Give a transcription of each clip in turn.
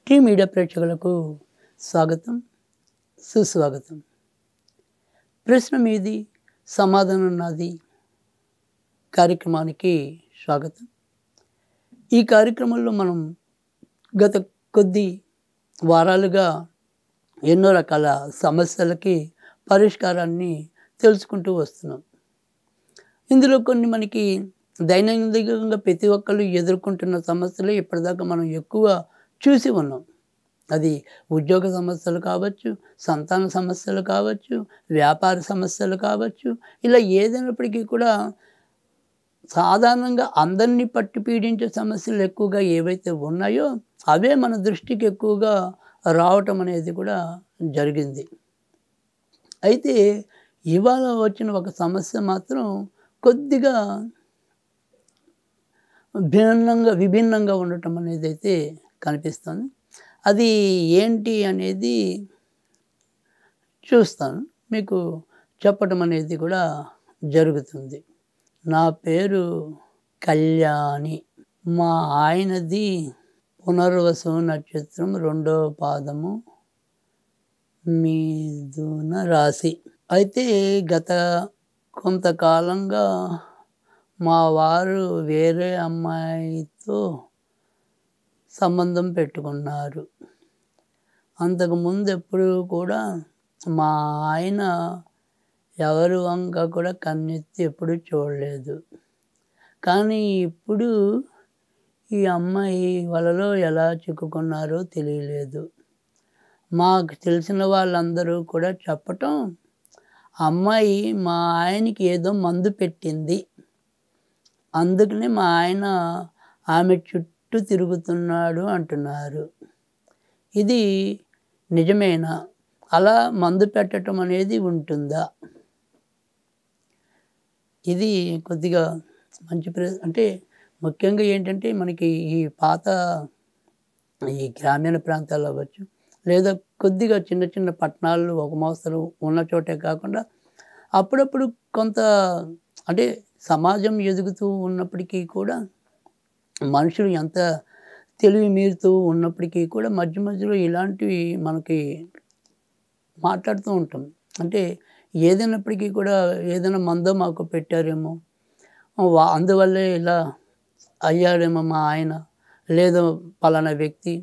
Tea media ప్రేక్షకులకు స్వాగతం, సుస్వాగతం. ప్రశ్న మీది సమాధానం నాది కార్యక్రమానికి స్వాగతం. ఈ కార్యక్రమంలో మనం గత కొద్ది వారాలుగా ఎన్నో రకాల సమస్యలకి పరిష్కారాన్ని తెలుసుకుంటూ వస్తున్నాం. ఇందులో కొన్ని మనకి దైనందికంగా ప్రతి ఒక్కళ్ళు ఎదుర్కొంటున్న సమస్యలు ఇప్పటిదాకా మనం ఎక్కువ చూసి ఉన్నాం. అది ఉద్యోగ సమస్యలు కావచ్చు, సంతాన సమస్యలు కావచ్చు, వ్యాపార సమస్యలు కావచ్చు, ఇలా ఏదైనప్పటికీ కూడా సాధారణంగా అందరినీ పట్టి పీడించే సమస్యలు ఎక్కువగా ఏవైతే ఉన్నాయో అవే మన దృష్టికి ఎక్కువగా రావటం అనేది కూడా జరిగింది. అయితే ఇవాళ వచ్చిన ఒక సమస్య మాత్రం కొద్దిగా విభిన్నంగా ఉండటం అనేది అయితే కనిపిస్తుంది. అది ఏంటి అనేది చూస్తాను, మీకు చెప్పటం అనేది కూడా జరుగుతుంది. నా పేరు కళ్యాణి. మా ఆయనది పునర్వసు నక్షత్రం 2వ పాదము మిథున రాశి. అయితే గత కొంతకాలంగా మా వారు వేరే అమ్మాయితో సంబంధం పెట్టుకున్నారు. అంతకుముందు ఎప్పుడు కూడా మా ఆయన ఎవరి వంక కూడా కన్నెత్తి ఎప్పుడు చూడలేదు. కానీ ఇప్పుడు ఈ అమ్మాయి వలలో ఎలా చిక్కుకున్నారో తెలియలేదు. మాకు తెలిసిన వాళ్ళందరూ కూడా చెప్పటం, అమ్మాయి మా ఆయనకి ఏదో మందు పెట్టింది, అందుకని మా ఆయన ఆమె చుట్టూ తిరుగుతున్నాడు అంటున్నారు. ఇది నిజమేనా? అలా మందు పెట్టడం అనేది ఉంటుందా? ఇది కొద్దిగా మంచి అంటే ముఖ్యంగా ఏంటంటే మనకి ఈ గ్రామీణ ప్రాంతాల్లో అవ్వచ్చు, లేదా కొద్దిగా చిన్న చిన్న పట్టణాలు ఒక మోస్తరు ఉన్న చోటే కాకుండా అప్పుడప్పుడు కొంత అంటే సమాజం ఎదుగుతూ ఉన్నప్పటికీ కూడా మనుషులు ఎంత తెలివి మీరుతూ ఉన్నప్పటికీ కూడా మధ్య మధ్యలో ఇలాంటివి మనకి మాట్లాడుతూ ఉంటాం. అంటే ఏదైనప్పటికీ కూడా ఏదైనా మందో మాకు పెట్టారేమో, అందువల్లే ఇలా అయ్యాడేమో మా ఆయన, లేదా పలానా వ్యక్తి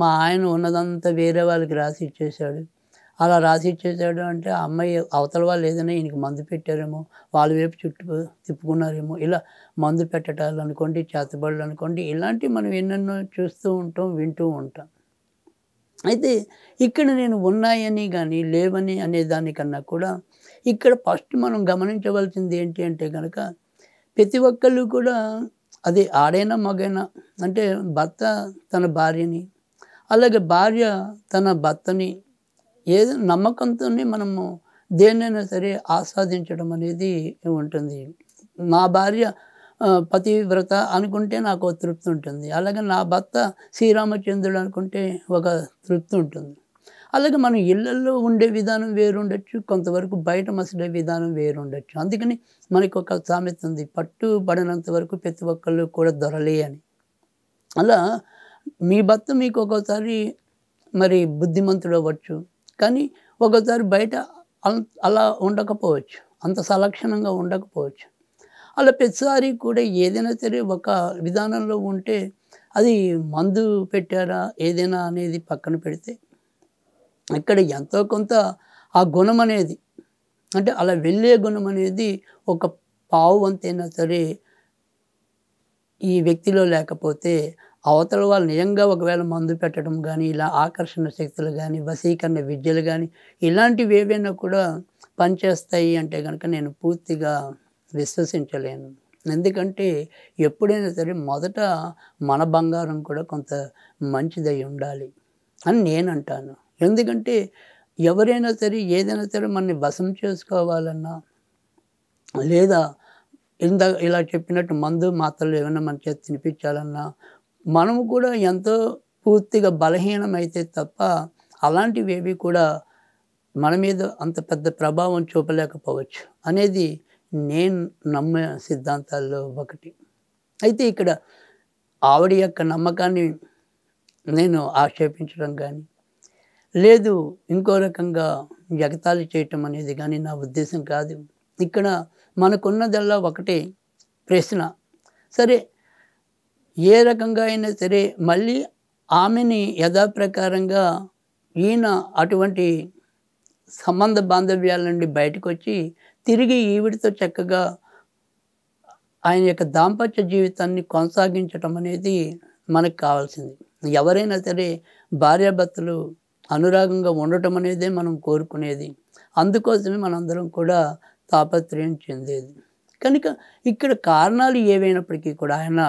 మా ఆయన ఉన్నదంతా వేరే వాళ్ళకి రాసి ఇచ్చేశాడు. అలా రాసి ఇచ్చేసాడు అంటే ఆ అమ్మాయి అవతల వాళ్ళు ఏదైనా ఈయనకి మందు పెట్టారేమో, వాళ్ళ వైపు చుట్టూ తిప్పుకున్నారేమో, ఇలా మందు పెట్టడాలు అనుకోండి, చేతబడులు అనుకోండి, ఇలాంటివి మనం ఎన్నెన్నో చూస్తూ ఉంటాం, వింటూ ఉంటాం. అయితే ఇక్కడ నేను ఉన్నాయని కానీ లేవని అనే దానికన్నా కూడా ఇక్కడ ఫస్ట్ మనం గమనించవలసింది ఏంటి అంటే కనుక, ప్రతి ఒక్కళ్ళు కూడా అది ఆడైనా మగైనా, అంటే భర్త తన భార్యని, అలాగే భార్య తన భర్తని ఏదో నమ్మకంతోనే మనము దేన్నైనా సరే ఆస్వాదించడం అనేది ఉంటుంది. నా భార్య పతివ్రత అనుకుంటే నాకు తృప్తి ఉంటుంది. అలాగే నా భర్త శ్రీరామచంద్రుడు అనుకుంటే ఒక తృప్తి ఉంటుంది. అలాగే మనం ఇళ్ళల్లో ఉండే విధానం వేరుండొచ్చు, కొంతవరకు బయట మసలే విధానం వేరుండొచ్చు. అందుకని మనకు ఒక సామెత ఉంది, పట్టుబడినంత వరకు ప్రతి ఒక్కళ్ళు కూడా దొరలే అని. అలా మీ భర్త మీకు ఒక్కోసారి మరి బుద్ధిమంతుడు అవ్వచ్చు, కానీ ఒక్కోసారి బయట అలా ఉండకపోవచ్చు, అంత సలక్షణంగా ఉండకపోవచ్చు. అలా ప్రతిసారి కూడా ఏదైనా సరే ఒక విధానంలో ఉంటే అది మందు పెట్టారా ఏదైనా అనేది పక్కన పెడితే, ఇక్కడ ఎంతో కొంత ఆ గుణం అనేది, అంటే అలా వెళ్ళే గుణం అనేది ఒక పావు వంతైనా సరే ఈ వ్యక్తిలో లేకపోతే అవతల వాళ్ళు నిజంగా ఒకవేళ మందు పెట్టడం కానీ, ఇలా ఆకర్షణ శక్తులు కానీ, వశీకరణ విద్యలు కానీ, ఇలాంటివి ఏవైనా కూడా పనిచేస్తాయి అంటే కనుక నేను పూర్తిగా విశ్వసించలేను. ఎందుకంటే ఎప్పుడైనా సరే మొదట మన బంగారం కూడా కొంత మంచిదై ఉండాలి అని నేను అంటాను. ఎందుకంటే ఎవరైనా సరే ఏదైనా సరే మనని వశం చేసుకోవాలన్నా, లేదా ఇలా చెప్పినట్టు మందు మాత్రలు ఏమైనా మన చేత తినిపించాలన్నా, మనము కూడా ఎంతో పూర్తిగా బలహీనమైతే తప్ప అలాంటివేవి కూడా మన మీద అంత పెద్ద ప్రభావం చూపలేకపోవచ్చు అనేది నేను నమ్మే సిద్ధాంతాల్లో ఒకటి. అయితే ఇక్కడ ఆవిడ యొక్క నమ్మకాన్ని నేను ఆక్షేపించడం కానీ, లేదు ఇంకో రకంగా ఎగతాళి చేయటం అనేది కానీ నా ఉద్దేశం కాదు. ఇక్కడ మనకున్నదల్లా ఒకటే ప్రశ్న. సరే, ఏ రకంగా అయినా సరే మళ్ళీ ఆమెని యథాప్రకారంగా ఈయన అటువంటి సంబంధ బాంధవ్యాల నుండి బయటకొచ్చి తిరిగి ఈవిడితో చక్కగా ఆయన యొక్క దాంపత్య జీవితాన్ని కొనసాగించటం అనేది మనకు కావాల్సింది. ఎవరైనా సరే భార్యాభర్తలు అనురాగంగా ఉండటం అనేదే మనం కోరుకునేది. అందుకోసమే మనందరం కూడా తాపత్రయం చెందేది. కనుక ఇక్కడ కారణాలు ఏవైనప్పటికీ కూడా, ఆయన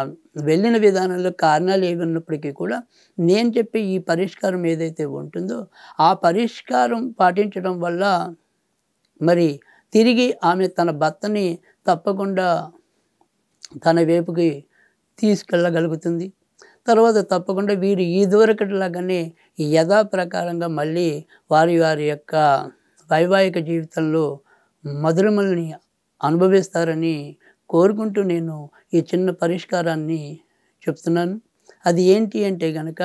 వెళ్ళిన విధానంలో కారణాలు ఏవైనప్పటికీ కూడా, నేను చెప్పే ఈ పరిష్కారం ఏదైతే ఉంటుందో ఆ పరిష్కారం పాటించడం వల్ల మరి తిరిగి ఆమె తన భర్తని తప్పకుండా తన వైపుకి తీసుకెళ్ళగలుగుతుంది. తర్వాత తప్పకుండా వీరు ఇదివరకటిలాగానే యథాప్రకారంగా మళ్ళీ వారి వారి యొక్క వైవాహిక జీవితంలో మధురముల్ని అనుభవిస్తారని కోరుకుంటూ నేను ఈ చిన్న పరిష్కారాన్ని చెప్తున్నాను. అది ఏంటి అంటే గనక,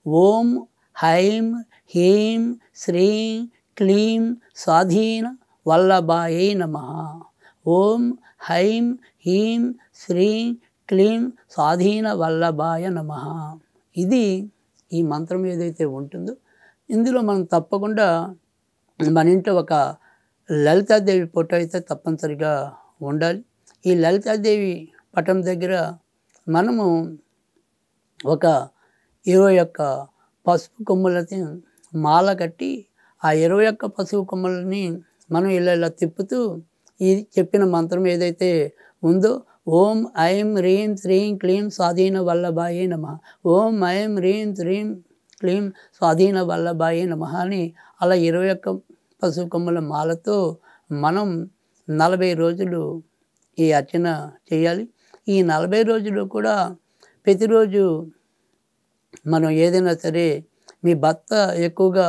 ఓం హైం హ్రీం శ్రీం క్లీం స్వాధీన వల్లభాయై నమః. ఓం హైం హ్రీం శ్రీం క్లీం స్వాధీన వల్లభాయ నమః. ఇది ఈ మంత్రం ఏదైతే ఉంటుందో ఇందులో మనం తప్పకుండా మన ఇంట్లో ఒక లలితాదేవి ఫోటో అయితే తప్పనిసరిగా ఉండాలి. ఈ లలితాదేవి పటం దగ్గర మనము ఒక 21 పసుపు కొమ్ములతో మాల కట్టి ఆ 21 పసుపు కొమ్ములని మనం ఇలా తిప్పుతూ ఈ చెప్పిన మంత్రం ఏదైతే ఉందో, ఓం ఐం హ్రీం శ్రీం క్లీం స్వాధీన వల్లభాయే నమః, ఓం ఐం హ్రీం శ్రీం క్లీం స్వాధీన వల్లభాయే నమః అని అలా 21 పసుపు కొమ్ముల మాలతో మనం 40 రోజులు ఈ అర్చన చేయాలి. ఈ 40 రోజులు కూడా ప్రతిరోజు మనం ఏదైనా సరే మీ భర్త ఎక్కువగా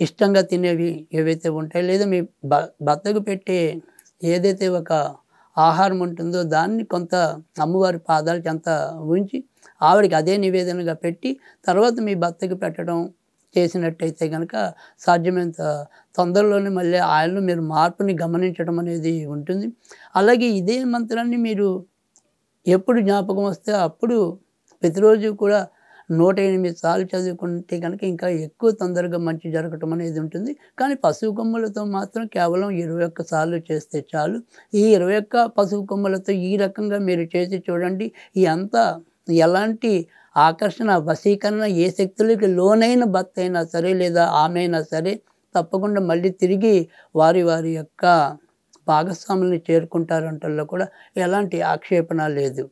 ఇష్టంగా తినేవి ఏవైతే ఉంటాయో, లేదా మీ భర్తకు పెట్టే ఏదైతే ఒక ఆహారం ఉంటుందో దాన్ని కొంత అమ్మవారి పాదాల చెంత ఉంచి ఆవిడకి అదే నివేదనగా పెట్టి తర్వాత మీ భర్తకి పెట్టడం చేసినట్టయితే కనుక సాధ్యమైనంత తొందరలోనే మళ్ళీ ఆయనలో మీరు మార్పుని గమనించడం అనేది ఉంటుంది. అలాగే ఇదే మంత్రాన్ని మీరు ఎప్పుడు జ్ఞాపకం వస్తే అప్పుడు ప్రతిరోజు కూడా 108 సార్లు చదువుకుంటే కనుక ఇంకా ఎక్కువ తొందరగా మంచి జరగటం అనేది ఉంటుంది. కానీ పసుపు కొమ్ములతో మాత్రం కేవలం 21 సార్లు చేస్తే చాలు. ఈ 21 పసుపు కొమ్ములతో ఈ రకంగా మీరు చేసి చూడండి. ఈ అంతా ఎలాంటి ఆకర్షణ, వశీకరణ, ఏ శక్తులకి లోనైన భర్త అయినా సరే లేదా ఆమె అయినా సరే తప్పకుండా మళ్ళీ తిరిగి వారి వారి యొక్క భాగస్వాముల్ని చేరుకుంటారంటల్లో కూడా ఎలాంటి ఆక్షేపణ లేదు.